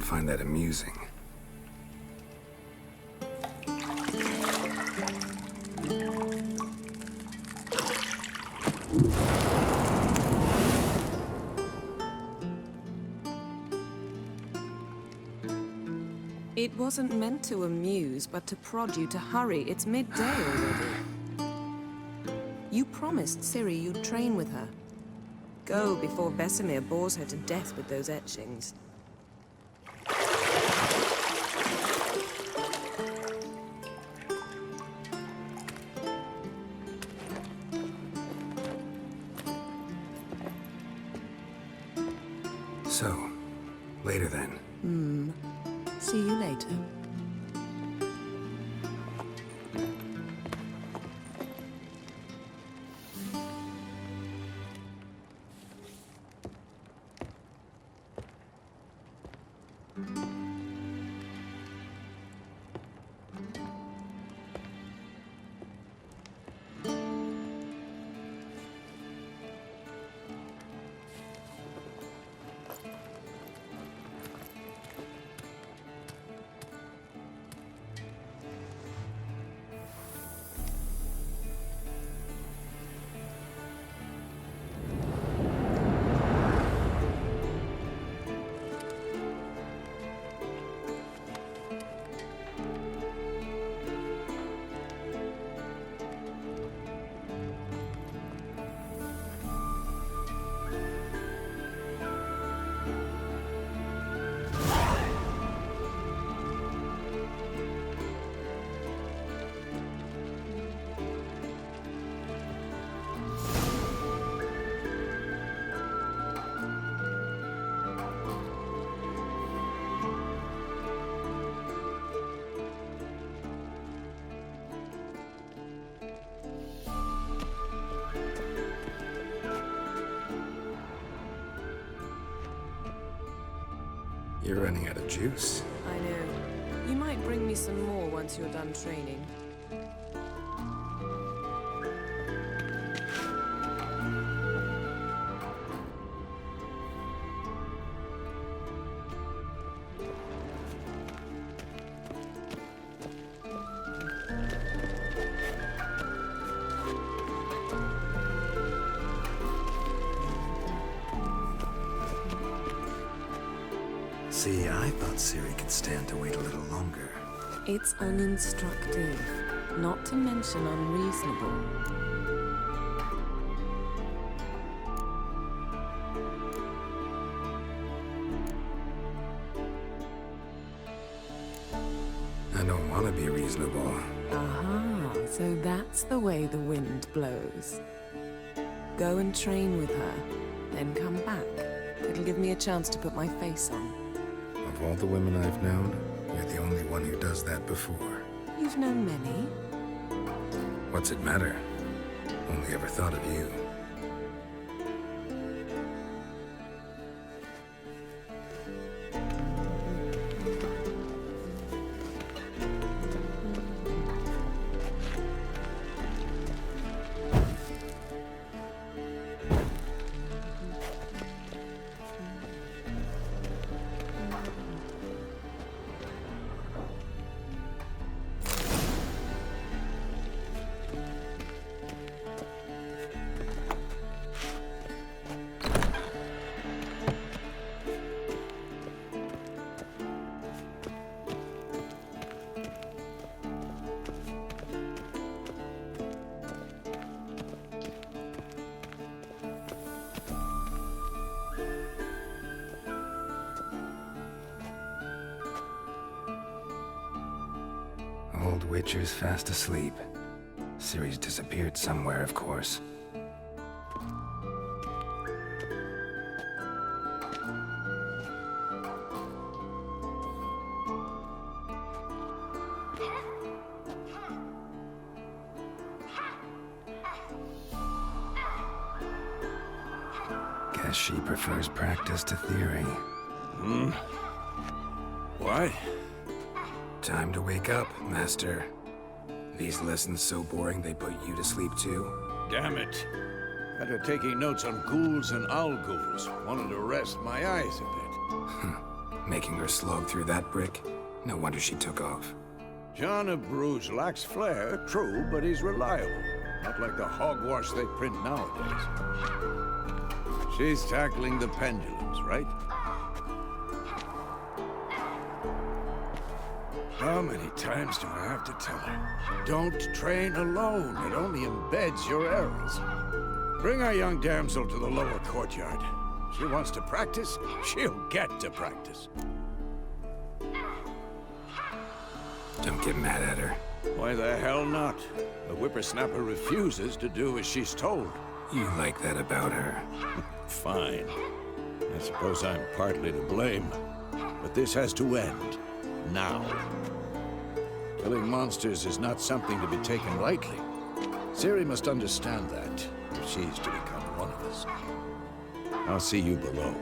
anyone find that amusing. It wasn't meant to amuse, but to prod you to hurry. It's midday already. You promised Ciri you'd train with her. Go before Vesemir bores her to death with those etchings. So, later then. See you later. You're running out of juice. I know. You might bring me some more once you're done training. See, I thought Ciri could stand to wait a little longer. It's uninstructive, not to mention unreasonable. I don't want to be reasonable. Aha, so that's the way the wind blows. Go and train with her, then come back. It'll give me a chance to put my face on. Of all the women I've known, you're the only one who does that before. You've known many. What's it matter? Only ever thought of you. Old Witcher's fast asleep. Ciri's disappeared somewhere, of course. Guess she prefers practice to theory. What? Time to wake up, Master. These lessons so boring they put you to sleep too? Damn it. After taking notes on ghouls and owl ghouls, wanted to rest my eyes a bit. Making her slog through that brick? No wonder she took off. John of Bruges lacks flair, true, but he's reliable. Not like the hogwash they print nowadays. She's tackling the pendulums, right? How many times do I have to tell her? Don't train alone. It only embeds your errors. Bring our young damsel to the lower courtyard. She wants to practice, she'll get to practice. Don't get mad at her. Why the hell not? The whippersnapper refuses to do as she's told. You like that about her. Fine. I suppose I'm partly to blame. But this has to end. Now. Killing monsters is not something to be taken lightly. Ciri must understand that, if she's to become one of us. I'll see you below.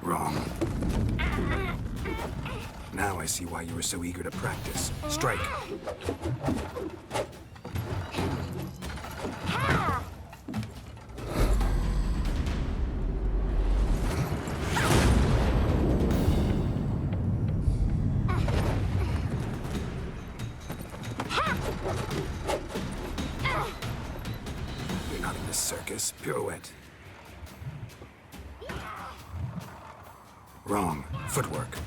Wrong. Now I see why you were so eager to practice. Strike. You're not in this circus. Pirouette. Wrong. Footwork.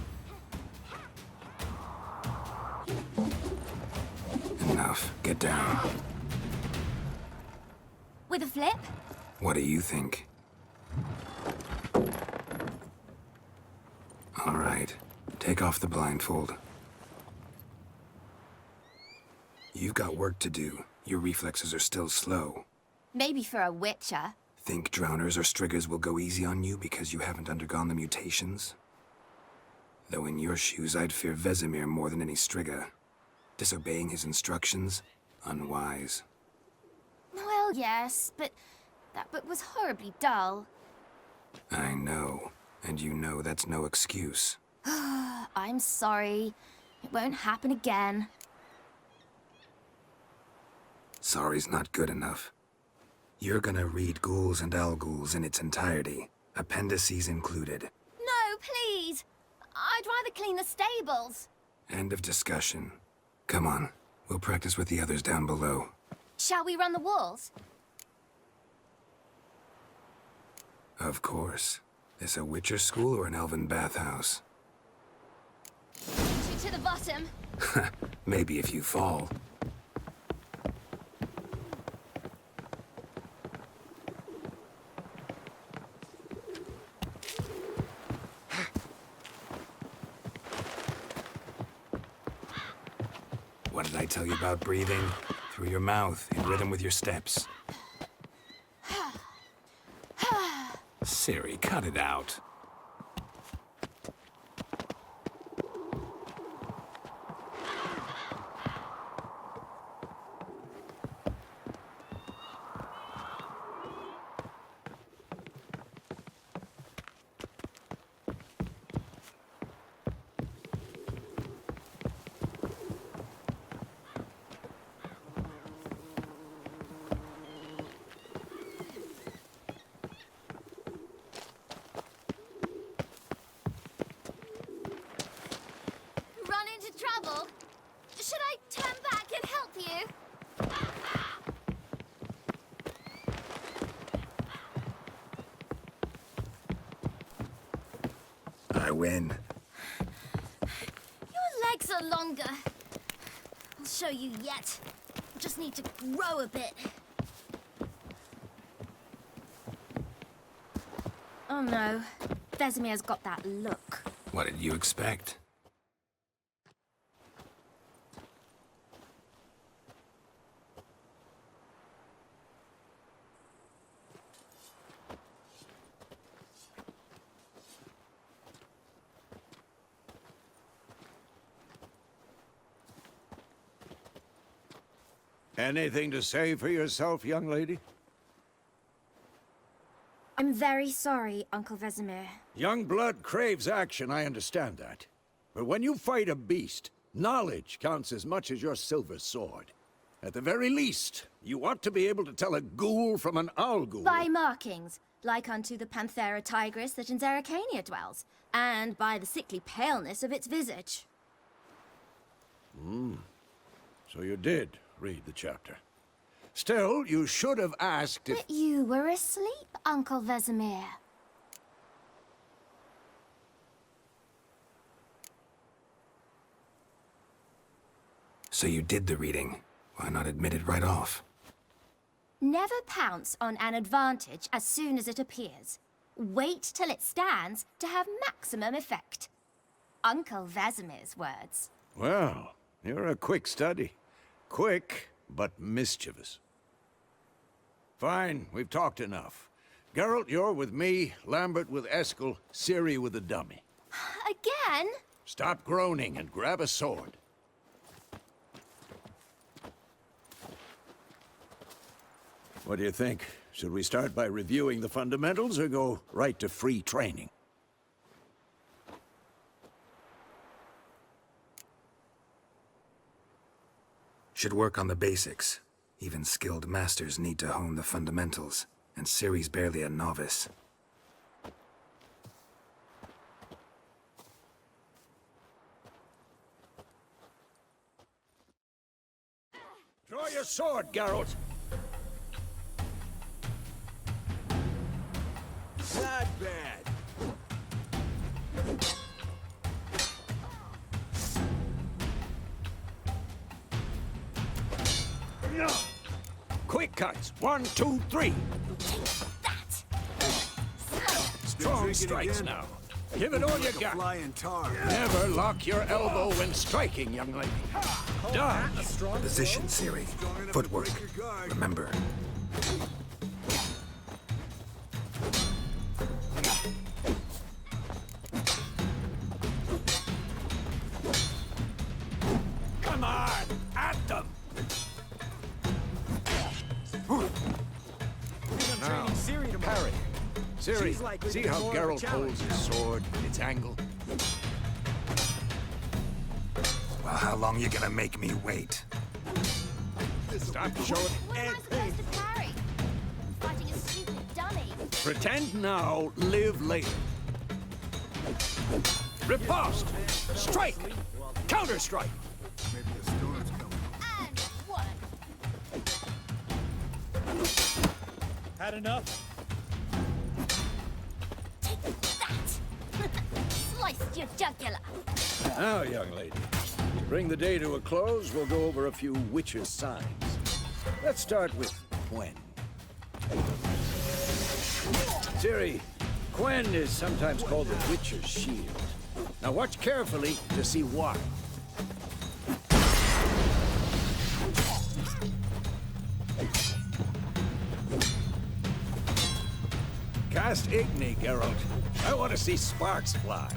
Enough. Get down. With a flip? What do you think? All right. Take off the blindfold. You've got work to do. Your reflexes are still slow. Maybe for a witcher. Think drowners or striggers will go easy on you because you haven't undergone the mutations? Though in your shoes, I'd fear Vesemir more than any strigger. Disobeying his instructions? Unwise. Well, yes, but that book was horribly dull. I know. And you know that's no excuse. I'm sorry. It won't happen again. Sorry's not good enough. You're gonna read Ghouls and Alghouls in its entirety, appendices included. No, please! I'd rather clean the stables. End of discussion. Come on, we'll practice with the others down below. Shall we run the walls? Of course. This a Witcher school or an elven bathhouse? To the bottom. Maybe if you fall. What did I tell you about breathing? Through your mouth, in rhythm with your steps. Ciri, cut it out. Run into trouble? Should I turn back and help you? I win. Your legs are longer. I'll show you yet. Just need to grow a bit. Oh no. Vesemir's got that look. What did you expect? Anything to say for yourself, young lady? I'm very sorry, Uncle Vesemir. Young blood craves action, I understand that. But when you fight a beast, knowledge counts as much as your silver sword. At the very least, you ought to be able to tell a ghoul from an owl ghoul. By markings, like unto the Panthera tigris that in Zerrikania dwells, and by the sickly paleness of its visage. So you did read the chapter. Still, you should have asked if... But you were asleep, Uncle Vesemir. So you did the reading. Why not admit it right off? Never pounce on an advantage as soon as it appears. Wait till it stands to have maximum effect. Uncle Vesemir's words. Well, you're a quick study. Quick, but mischievous. Fine, we've talked enough. Geralt, you're with me, Lambert with Eskel, Ciri with the dummy. Again? Stop groaning and grab a sword. What do you think? Should we start by reviewing the fundamentals or go right to free training? Should work on the basics. Even skilled masters need to hone the fundamentals, and Ciri's barely a novice. Draw your sword, Geralt! Not bad. Quick cuts. 1, 2, 3. That! Strong strikes now. Give it all you got. Never lock your elbow when striking, young lady. Dodge. Position, Ciri. Footwork. Remember. Come on, at them. Now, parry. Ciri, see how Geralt holds his sword, its angle? Well, how long you gonna make me wait? Stop showing. What am I supposed to parry? I'm fighting a stupid dummy. Pretend now, live later. Riposte! Strike! Counter-strike! And one. Had enough? Take that! Sliced your jugular. Now, young lady, to bring the day to a close, we'll go over a few witcher signs. Let's start with Quen. Ciri, Quen is sometimes called the Witcher's Shield. Now watch carefully to see why. Cast Igni, Geralt. I want to see sparks fly.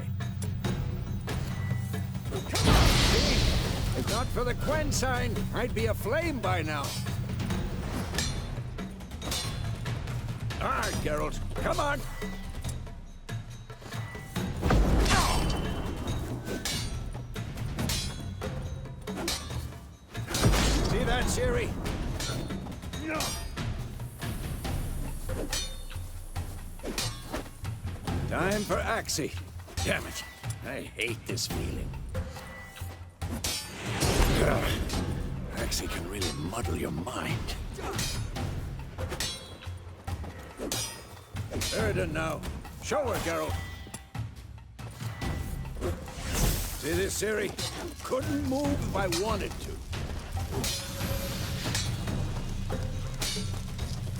Come on, see? If not for the Quen sign, I'd be aflame by now. All right, Geralt. Come on. See that, Ciri? Time for Axie. Damn it. I hate this feeling. Axie can really muddle your mind. Erden now. Show her, Geralt. See this, Ciri? Couldn't move if I wanted to.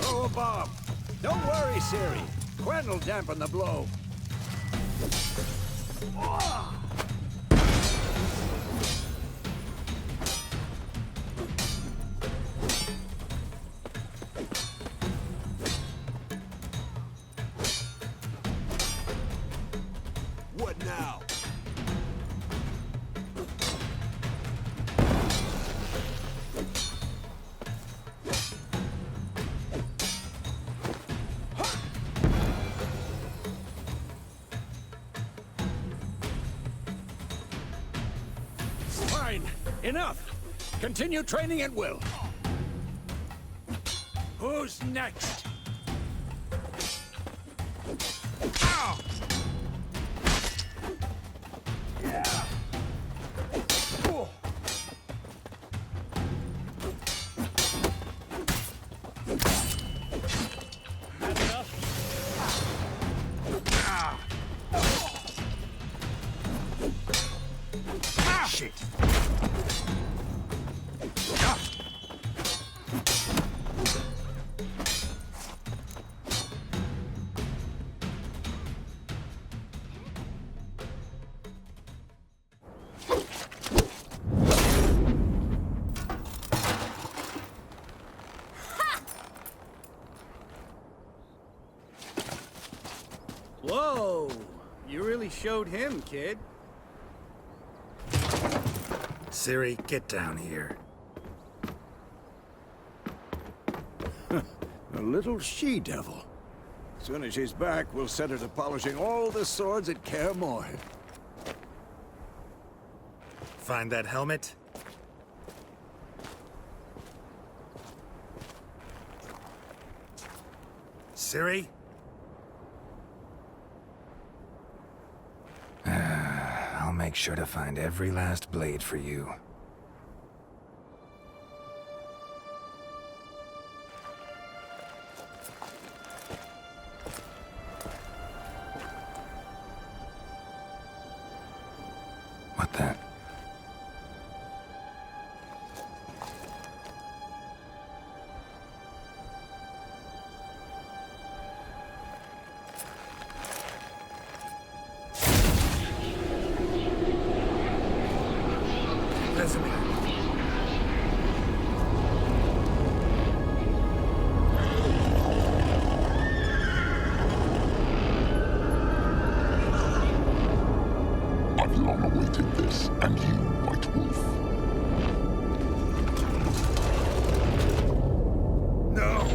Oh, Bob. Don't worry, Ciri. Quen will dampen the blow. What now? Enough! Continue training at will. Who's next? Ow! Yeah. Oh. Had enough? Ah. Ah. Shit. Ah. Whoa! You really showed him, kid. Ciri, get down here. A little she-devil. Soon as she's back, we'll set her to polishing all the swords at Kaer Morhen. Find that helmet? Ciri? I'll make sure to find every last blade for you. What the? I've long awaited this, and you, White Wolf. No!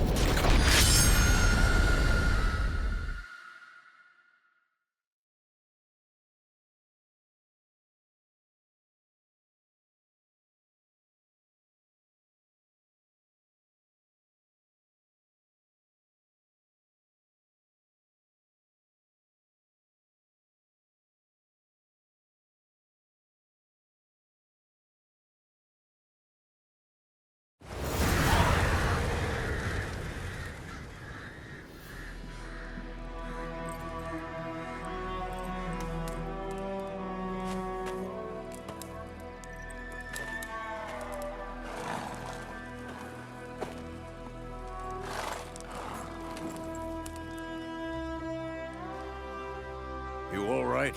You all right?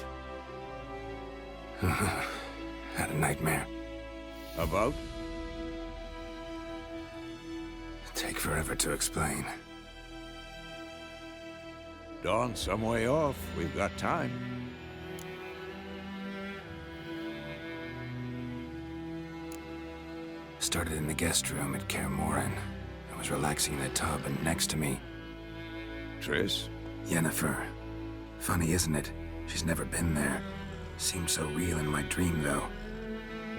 Had a nightmare. About? Take forever to explain. Dawn's some way off. We've got time. Started in the guest room at Kaer Morhen. I was relaxing in a tub, and next to me, Triss? Yennefer. Funny, isn't it? She's never been there. Seemed so real in my dream, though.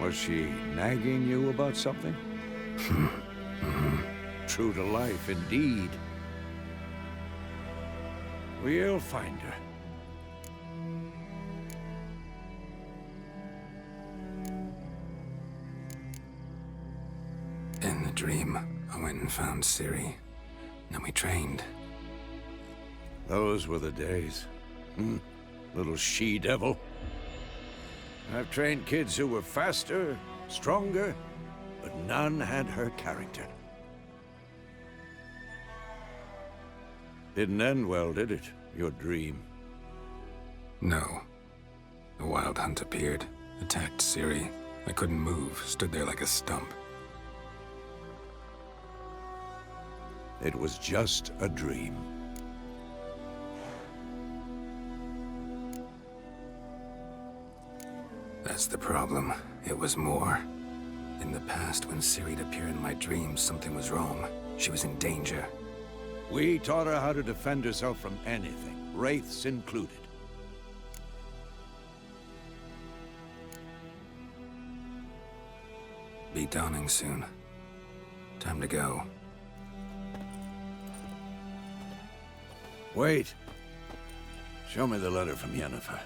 Was she nagging you about something? True to life, indeed. We'll find her. In the dream, I went and found Ciri. Then we trained. Those were the days. Little she-devil. I've trained kids who were faster, stronger, but none had her character. Didn't end well, did it? Your dream? No. The Wild Hunt appeared, attacked Ciri. I couldn't move, stood there like a stump. It was just a dream. That's the problem. It was more. In the past, when Ciri'd appear in my dreams, something was wrong. She was in danger. We taught her how to defend herself from anything, wraiths included. Be dawning soon. Time to go. Wait. Show me the letter from Yennefer.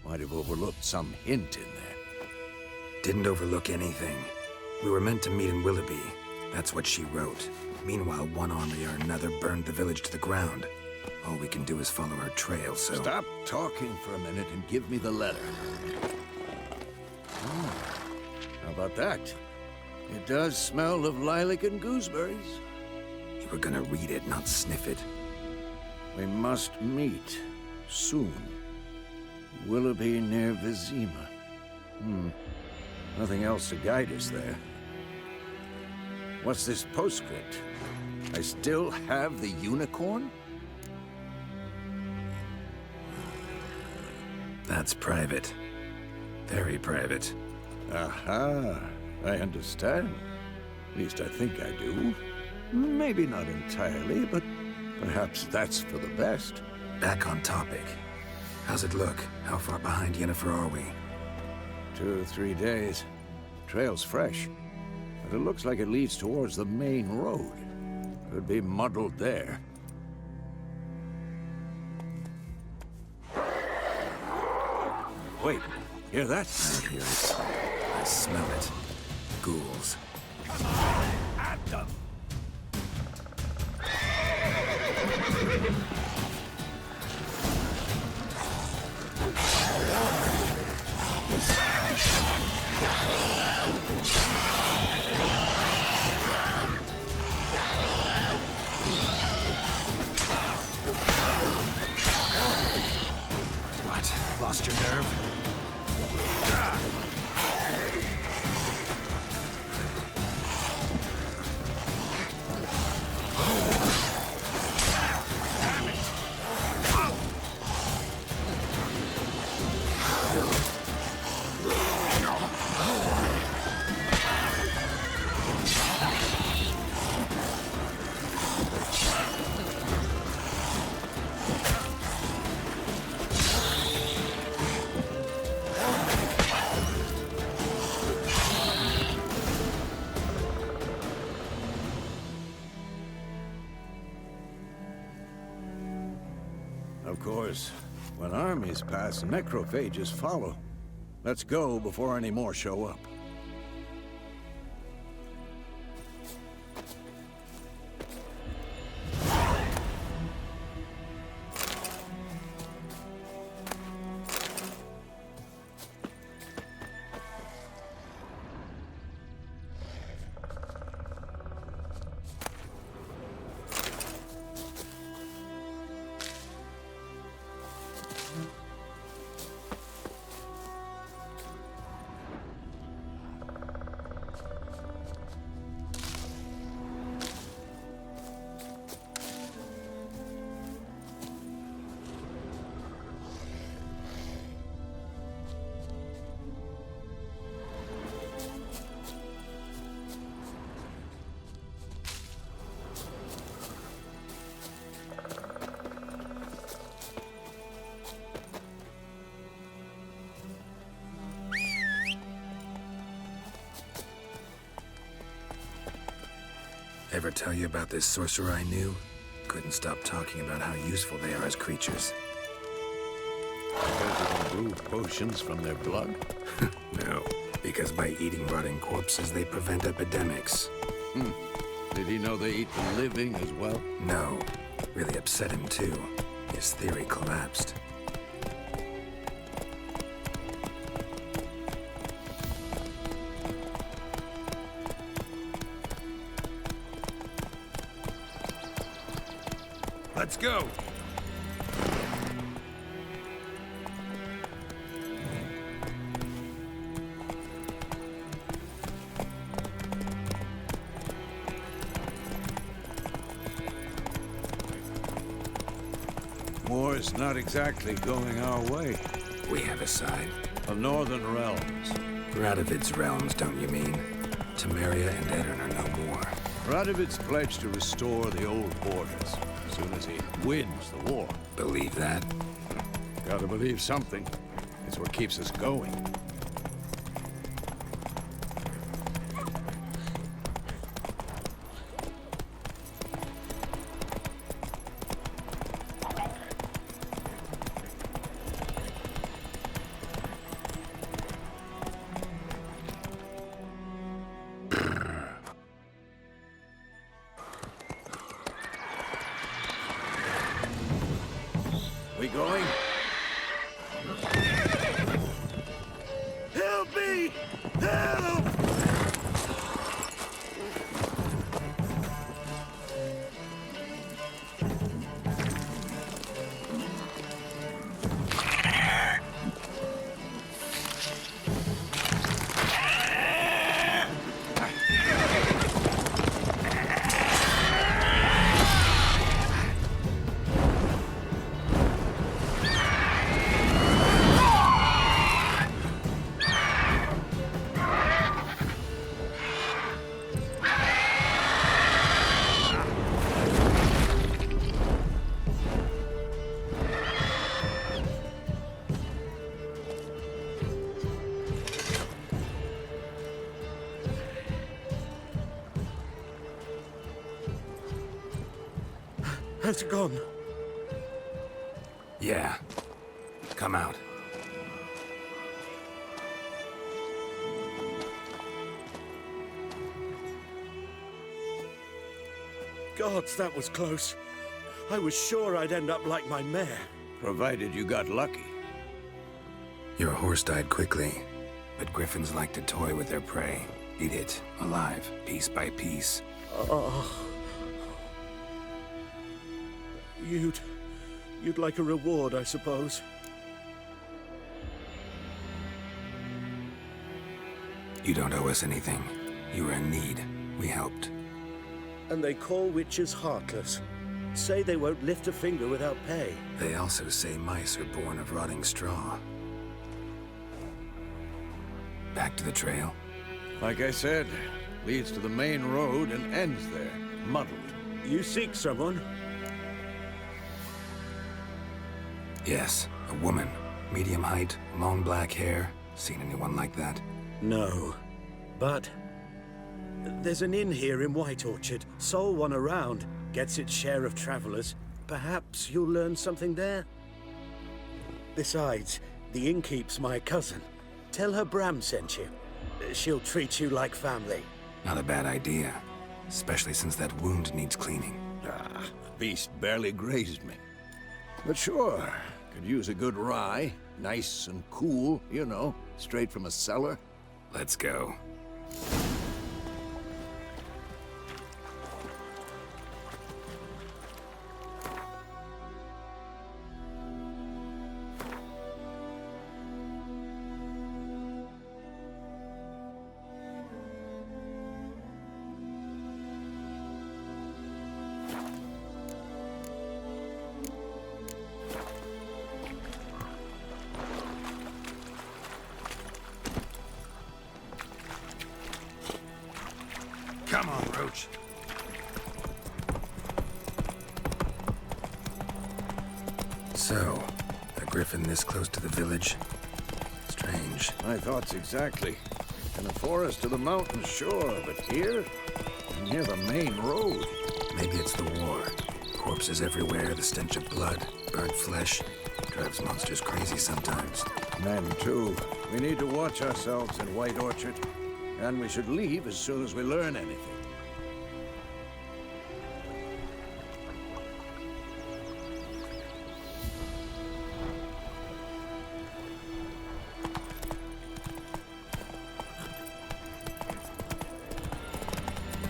Might have overlooked some hint in there. Didn't overlook anything. We were meant to meet in Willoughby. That's what she wrote. Meanwhile, one army or another burned the village to the ground. All we can do is follow her trail, so... Stop talking for a minute and give me the letter. Oh, how about that? It does smell of lilac and gooseberries. You were gonna read it, not sniff it. We must meet soon. Willoughby near Vizima. Nothing else to guide us there. What's this postscript? I still have the unicorn? That's private. Very private. Aha, I understand. At least I think I do. Maybe not entirely, but perhaps that's for the best. Back on topic. How's it look? How far behind Yennefer are we? 2 or 3 days. Trail's fresh, but it looks like it leads towards the main road. Could be muddled there. Wait, hear that? I hear it. I smell it. Ghouls. At them! What? Lost your nerve? Of course, when armies pass, necrophages follow. Let's go before any more show up. Ever tell you about this sorcerer I knew? Couldn't stop talking about how useful they are as creatures. Because you can brew potions from their blood? No, because by eating rotting corpses, they prevent epidemics. Did he know they eat the living as well? No, really upset him too. His theory collapsed. Let's go! War's not exactly going our way. We have a side. The Northern Realms. Radovid's realms, don't you mean? Temeria and Edirn are no more. Radovid's pledged to restore the old borders as soon as he wins the war. Believe that? Gotta believe something. It's what keeps us going. we going? Help me! Help! Has it gone? Yeah. Come out. Gods, that was close. I was sure I'd end up like my mare. Provided you got lucky. Your horse died quickly, but griffins like to toy with their prey. Eat it, alive, piece by piece. You'd like a reward, I suppose. You don't owe us anything. You were in need. We helped. And they call witches heartless. Say they won't lift a finger without pay. They also say mice are born of rotting straw. Back to the trail? Like I said, leads to the main road and ends there, muddled. You seek someone? Yes, a woman. Medium height, long black hair. Seen anyone like that? No. But there's an inn here in White Orchard. Sole one around. Gets its share of travelers. Perhaps you'll learn something there? Besides, the innkeep's my cousin. Tell her Bram sent you. She'll treat you like family. Not a bad idea. Especially since that wound needs cleaning. Ah, the beast barely grazed me. But sure, could use a good rye. Nice and cool, you know, straight from a cellar. Let's go. Come on, Roach. So, a griffin this close to the village? Strange. My thoughts exactly. In the forest to the mountains, sure, but here? Near the main road. Maybe it's the war. Corpses everywhere, the stench of blood, burnt flesh. Drives monsters crazy sometimes. Men, too. We need to watch ourselves in White Orchard. And we should leave as soon as we learn anything.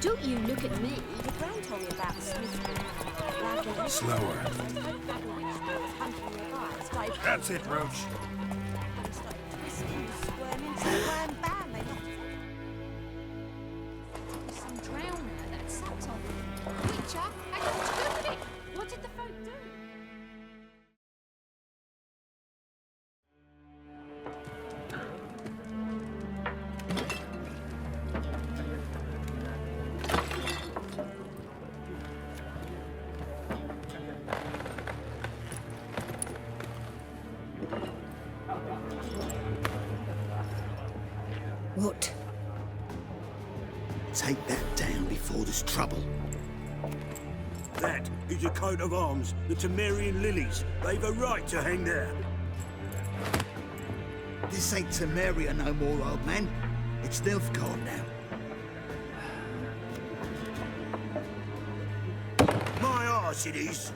Don't you look at me. Your grand told me about the smith. Slower. That's it, Roach. What did the folk do? What? Take that down before there's trouble. That is a coat of arms, the Temerian lilies. They've a right to hang there. This ain't Temeria no more, old man. It's Nilfgaard now. My arse it is.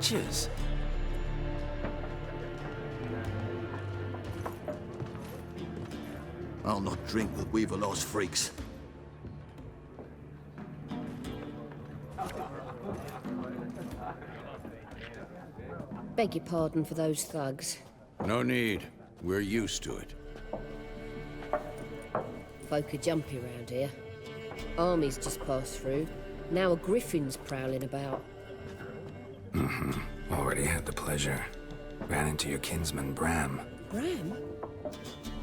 witchers. I'll not drink with Weaverlaw's freaks. Beg your pardon for those thugs. No need. We're used to it. Folk are jumpy round here. Armies just passed through. Now a griffin's prowling about. Already had the pleasure. Ran into your kinsman, Bram. Bram?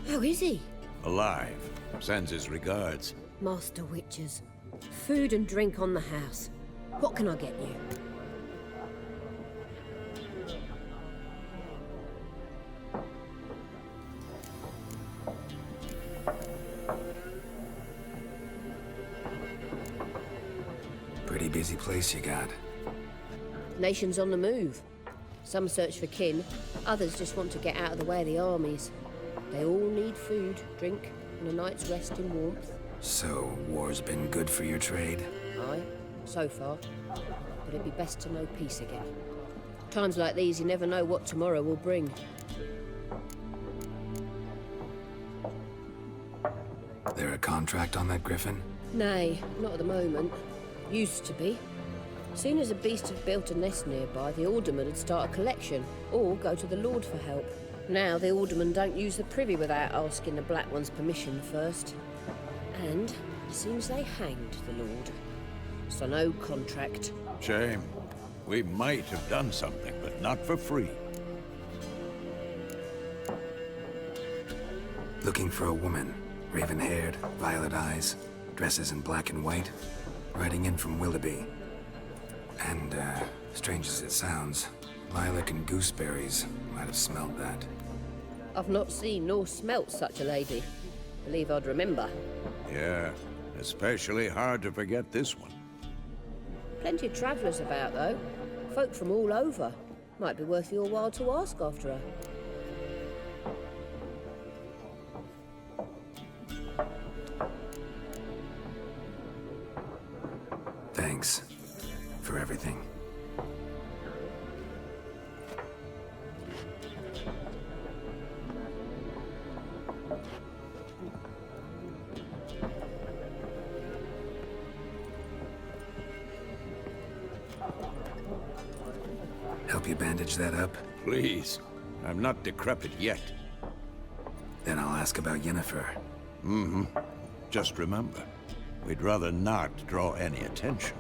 How is he? Alive. Sends his regards. Master Witchers. Food and drink on the house. What can I get you? Pretty busy place you got. Nations on the move. Some search for kin, others just want to get out of the way of the armies. They all need food, drink, and a night's rest in warmth. So, war's been good for your trade? Aye, so far. But it'd be best to know peace again. Times like these, you never know what tomorrow will bring. There a contract on that griffin? Nay, not at the moment. Used to be. Soon as a beast had built a nest nearby, the alderman would start a collection, or go to the Lord for help. Now the aldermen don't use the privy without asking the Black One's permission first. And it seems they hanged the Lord. So no contract. Shame. We might have done something, but not for free. Looking for a woman. Raven-haired, violet eyes, dresses in black and white. Riding in from Willoughby. And, strange as it sounds, lilac and gooseberries might have smelled that. I've not seen nor smelt such a lady. Believe I'd remember. Yeah, especially hard to forget this one. Plenty of travellers about, though. Folk from all over. Might be worth your while to ask after her. Thanks for everything. Help you bandage that up? Please. I'm not decrepit yet. Then I'll ask about Yennefer. Just remember, we'd rather not draw any attention.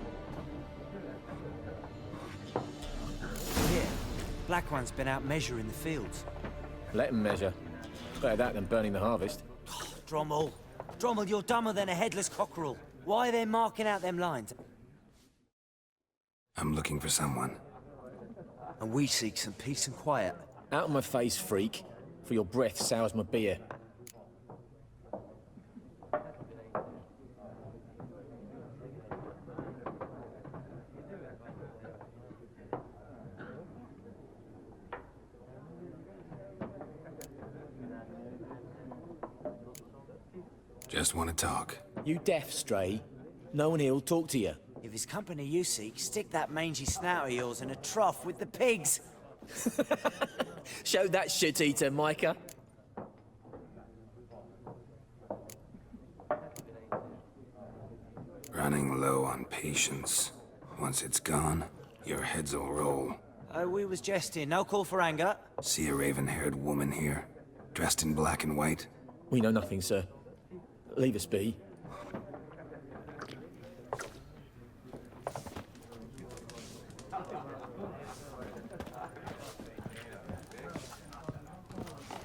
Here, Black One's been out measuring the fields. Let him measure. Better that than burning the harvest. Drommel. Drommel, you're dumber than a headless cockerel. Why are they marking out them lines? I'm looking for someone. And we seek some peace and quiet. Out of my face, freak. For your breath sours my beer. Just want to talk. You deaf, stray? No one here'll talk to you. If it's company you seek, stick that mangy snout of yours in a trough with the pigs. Show that shit-eater, Micah. Running low on patience. Once it's gone, your heads will roll. Oh, we was jesting. No call for anger. See a raven-haired woman here? Dressed in black and white? We know nothing, sir. Leave us be.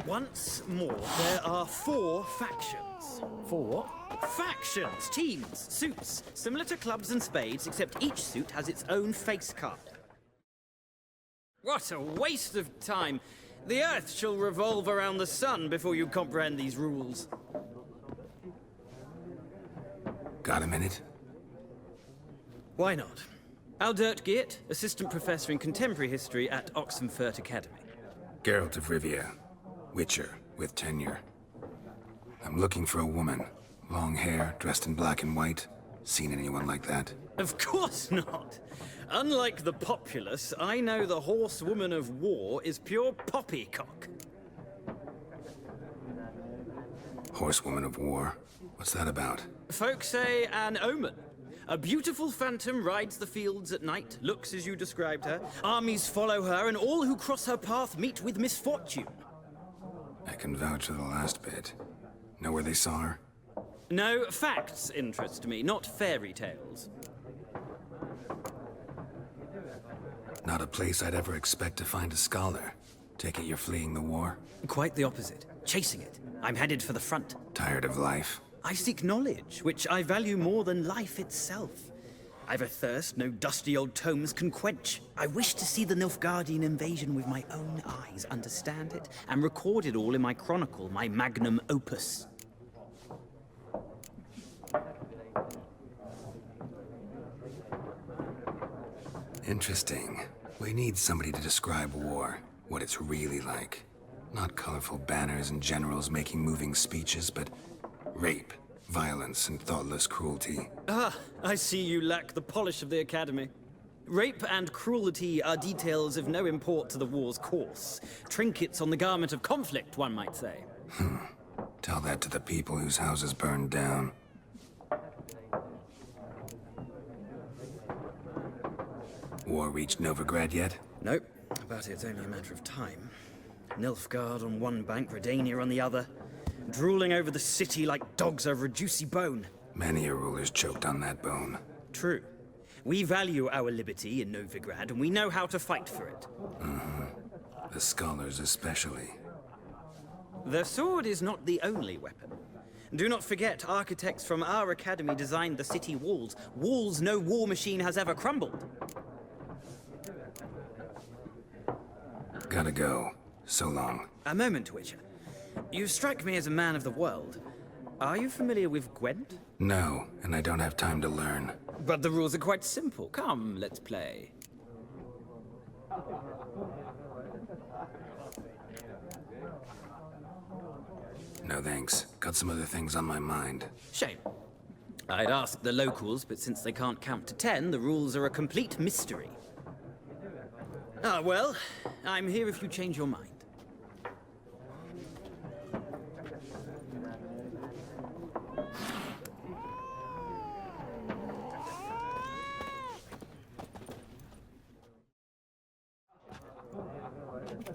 Once more, there are 4 factions. 4 what? Factions, teams, suits, similar to clubs and spades, except each suit has its own face card. What a waste of time! The Earth shall revolve around the sun before you comprehend these rules. Got a minute? Why not? Aldert Geert, Assistant Professor in Contemporary History at Oxenfurt Academy. Geralt of Rivia. Witcher, with tenure. I'm looking for a woman. Long hair, dressed in black and white. Seen anyone like that? Of course not! Unlike the populace, I know the horsewoman of war is pure poppycock. Horsewoman of war? What's that about? Folks say an omen. A beautiful phantom rides the fields at night, looks as you described her. Armies follow her, and all who cross her path meet with misfortune. I can vouch for the last bit. Know where they saw her? No, facts interest me, not fairy tales. Not a place I'd ever expect to find a scholar. Take it you're fleeing the war? Quite the opposite. Chasing it. I'm headed for the front. Tired of life? I seek knowledge, which I value more than life itself. I've a thirst no dusty old tomes can quench. I wish to see the Nilfgaardian invasion with my own eyes, understand it, and record it all in my chronicle, my magnum opus. Interesting. We need somebody to describe war, what it's really like. Not colorful banners and generals making moving speeches, but rape, violence, and thoughtless cruelty. Ah, I see you lack the polish of the Academy. Rape and cruelty are details of no import to the war's course. Trinkets on the garment of conflict, one might say. Tell that to the people whose houses burned down. War reached Novigrad yet? Nope, but it's only a matter of time. Nilfgaard on one bank, Redania on the other. Drooling over the city like dogs over a juicy bone. Many a ruler's choked on that bone. True. We value our liberty in Novigrad, and we know how to fight for it. The scholars especially. The sword is not the only weapon. Do not forget, architects from our academy designed the city walls. Walls no war machine has ever crumbled. Gotta go. So long. A moment, Witcher. You strike me as a man of the world. Are you familiar with Gwent? No, and I don't have time to learn. But the rules are quite simple. Come, let's play. No thanks. Got some other things on my mind. Shame. I'd ask the locals, but since they can't count to 10, the rules are a complete mystery. Ah, well, I'm here if you change your mind.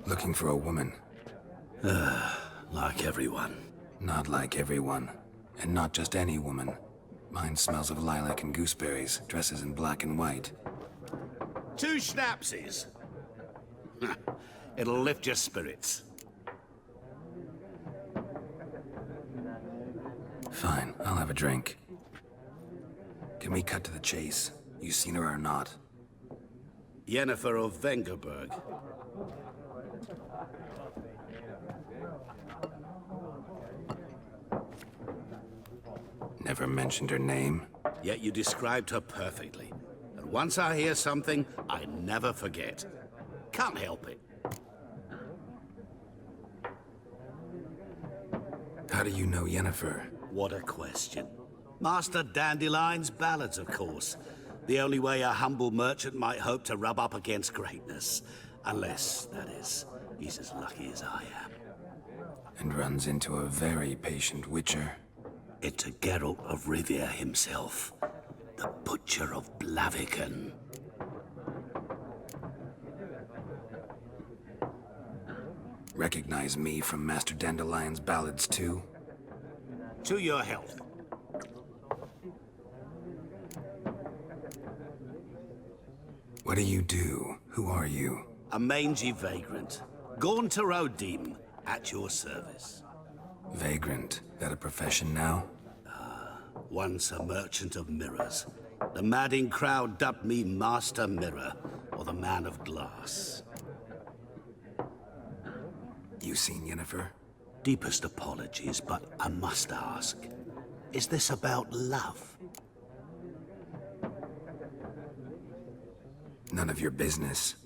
Looking for a woman. Like everyone. Not like everyone. And not just any woman. Mine smells of lilac and gooseberries, dresses in black and white. 2 schnapsies. It'll lift your spirits. Fine, I'll have a drink. Can we cut to the chase? You seen her or not? Yennefer of Vengerberg. Never mentioned her name. Yet you described her perfectly. And once I hear something, I never forget. Can't help it. How do you know Yennefer? What a question. Master Dandelion's ballads, of course. The only way a humble merchant might hope to rub up against greatness. Unless, that is, he's as lucky as I am. And runs into a very patient witcher. It's a Geralt of Rivia himself. The Butcher of Blaviken. Recognize me from Master Dandelion's ballads too? To your health. What do you do? Who are you? A mangy vagrant. Gaunter Odim, at your service. Vagrant. That a profession now? Once a merchant of mirrors. The madding crowd dubbed me Master Mirror, or the Man of Glass. You seen Yennefer? Deepest apologies, but I must ask. Is this about love? None of your business.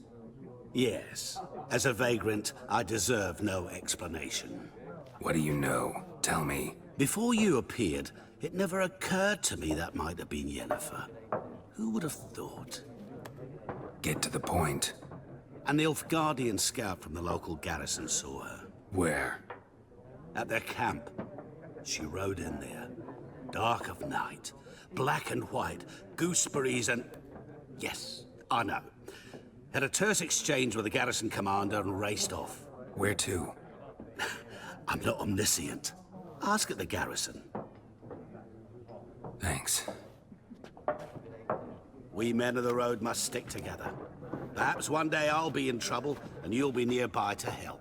Yes. As a vagrant, I deserve no explanation. What do you know? Tell me. Before you appeared, it never occurred to me that might have been Yennefer. Who would have thought? Get to the point. A Nilfgaardian scout from the local garrison saw her. Where? At their camp. She rode in there. Dark of night. Black and white. Gooseberries and... Yes, I know. Had a terse exchange with the garrison commander and raced off. Where to? I'm not omniscient. Ask at the garrison. Thanks. We men of the road must stick together. Perhaps one day I'll be in trouble and you'll be nearby to help.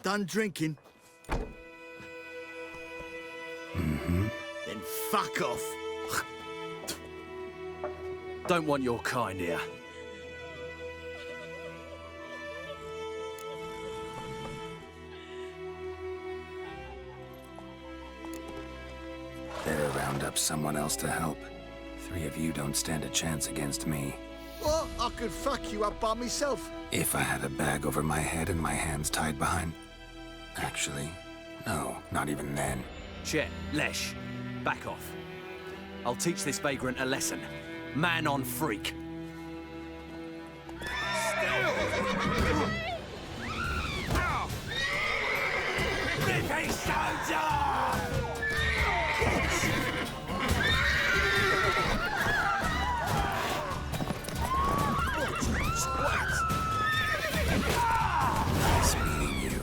Done drinking? Mm-hmm. Then fuck off. Don't want your kind here. Better round up someone else to help. 3 of you don't stand a chance against me. What? I could fuck you up by myself. If I had a bag over my head and my hands tied behind... Actually, no, not even then. Chet, Lesh, back off. I'll teach this vagrant a lesson. Man on freak. Ripping soldier! Nice meeting you.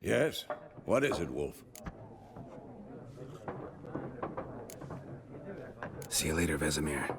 Yes? What is it, Wolf? See you later, Vesemir.